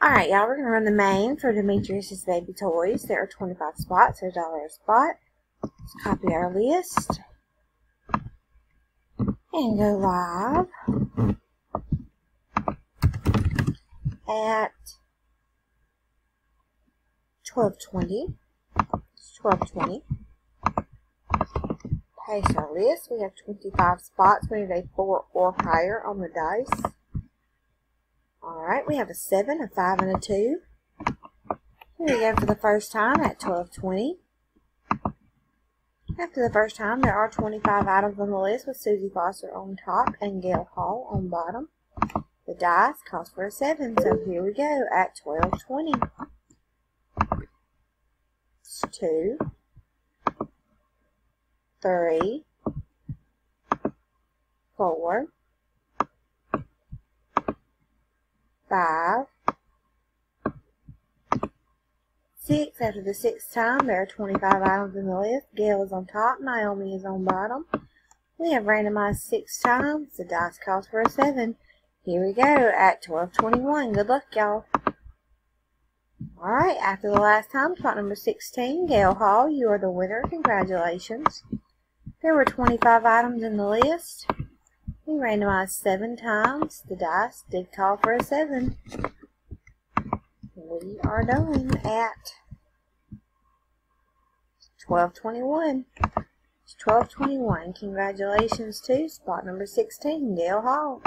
Alright, y'all, we're going to run the main for Demetrius' baby toys. There are 25 spots, $1 a spot. Let's copy our list and go live at 12:20. It's 12:20. Paste our list. We have 25 spots. We need a 4 or higher on the dice. Alright, we have a 7, a 5, and a 2. Here we go for the first time at 12:20. After the first time, there are 25 items on the list with Susie Foster on top and Gail Hall on bottom. The dice calls for a 7, so here we go at 12:20. It's 2, 3, 4, 5, 6. After the 6th time, there are 25 items in the list. Gail is on top, Naomi is on bottom. We have randomized 6 times. The dice calls for a 7. Here we go at 12:21. Good luck, y'all. Alright, after the last time, spot number 16, Gail Hall, you are the winner. Congratulations. There were 25 items in the list. We randomized 7 times. The dice did call for a 7. We are done at 12:21. It's 12:21. Congratulations to spot number 16, Gail Hall.